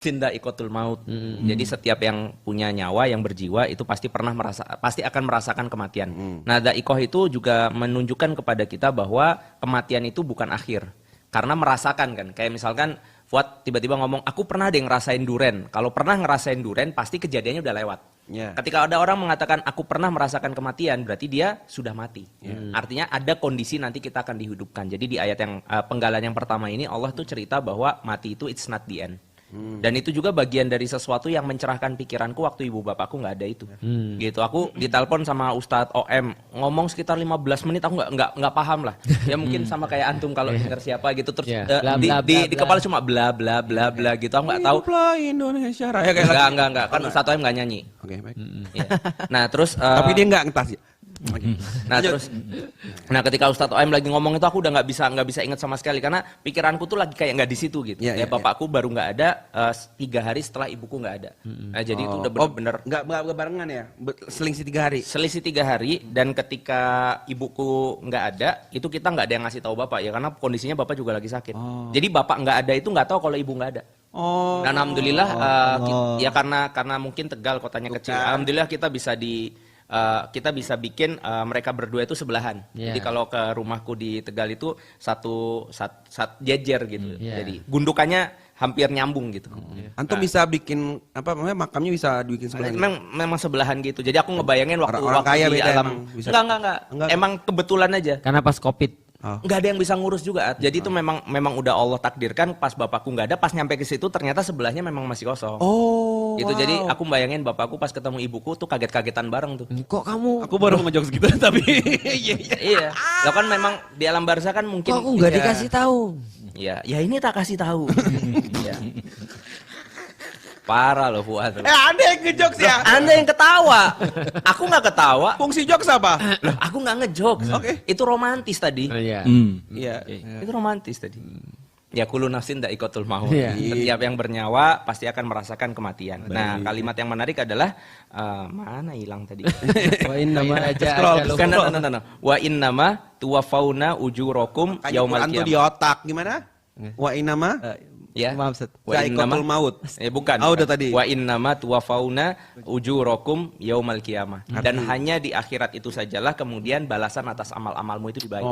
Cinta ikotul maut. Jadi setiap yang punya nyawa, yang berjiwa itu pasti akan merasakan kematian. Nah, daikoh itu juga menunjukkan kepada kita bahwa kematian itu bukan akhir. Karena merasakan kan. Kayak misalkan Fuad tiba-tiba ngomong, aku pernah deh ngerasain duren. Kalau pernah ngerasain duren, pasti kejadiannya udah lewat. Yeah. Ketika ada orang mengatakan, aku pernah merasakan kematian, berarti dia sudah mati. Artinya ada kondisi nanti kita akan dihidupkan. Jadi di ayat yang penggalan yang pertama ini, Allah tuh cerita bahwa mati itu it's not the end. Dan itu juga bagian dari sesuatu yang mencerahkan pikiranku waktu ibu bapakku nggak ada itu. Gitu, aku ditelepon sama Ustadz OM ngomong sekitar 15 menit, aku nggak paham lah. Ya mungkin sama kayak antum kalau dengar siapa gitu terus di kepala cuma bla bla bla bla gitu, aku nggak tahu. Indonesia Raya kayak Enggak, kan Ustadz OM nggak nyanyi. Oke, baik. Ya. Nah terus Tapi dia nggak ngetas ya. Nah ketika Ustadz OM lagi ngomong itu aku udah nggak bisa ingat sama sekali karena pikiranku tuh lagi kayak nggak di situ gitu. Bapakku baru nggak ada 3 hari setelah ibuku nggak ada. Nah, jadi itu udah bener-bener nggak barengan ya, selisih 3 hari. Selisih 3 hari dan ketika ibuku nggak ada itu kita nggak ada yang ngasih tahu bapak ya karena kondisinya bapak juga lagi sakit. Jadi bapak nggak ada itu nggak tahu kalau ibu nggak ada. Dan alhamdulillah ya karena mungkin Tegal kotanya kecil. Alhamdulillah kita bisa bikin mereka berdua itu sebelahan. Jadi kalau ke rumahku di Tegal itu satu jejer gitu. Jadi gundukannya hampir nyambung gitu. Antum bisa bikin makamnya bisa dibikin sebelahan. Memang sebelahan gitu. Jadi aku ngebayangin waktu kaya di alam. Enggak. Emang kebetulan aja. Karena pas Covid. Nggak ada yang bisa ngurus juga. Jadi itu memang udah Allah takdirkan pas bapakku nggak ada, pas nyampe ke situ ternyata sebelahnya memang masih kosong. Gitu. Wow. Jadi aku bayangin bapakku pas ketemu ibuku tuh kaget-kagetan bareng tuh. Kok kamu? Aku baru ngejokes gitu tapi iya. Lo kan memang di alam barzah kan mungkin. Kok aku nggak dikasih tahu? Iya, ya ini tak kasih tahu. Iya. Parah loh Fuad. Anda yang ngejokes ya? Anda yang ketawa. Aku nggak ketawa. Fungsi jokes apa? Loh, aku nggak ngejokes. Oke. Itu romantis tadi. Iya. Itu romantis tadi. Ya kullu nafsin dha'iqatul maut. Setiap yang bernyawa pasti akan merasakan kematian. Nah, kalimat yang menarik adalah mana hilang tadi? Wa innama Wa innama tuwafauna ujurakum yaumal qiyamah. Di otak gimana? Wa innama ya. Maaf, Ustaz. Dha'iqatul maut. Bukan. Udah tadi. Wa innama tuwafauna ujurakum yaumal qiyamah. Dan hanya di akhirat itu sajalah kemudian balasan atas amal-amalmu itu dibayar.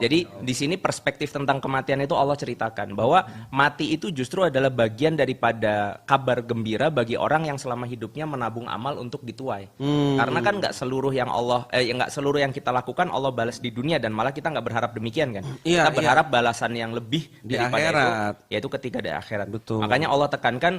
Jadi di sini perspektif tentang kematian itu Allah ceritakan bahwa mati itu justru adalah bagian daripada kabar gembira bagi orang yang selama hidupnya menabung amal untuk dituai. Karena kan nggak seluruh yang nggak seluruh yang kita lakukan Allah balas di dunia dan malah kita nggak berharap demikian kan. Kita berharap balasan yang lebih di daripada akhirat. itu, yaitu ketika di akhirat. Betul. Makanya Allah tekankan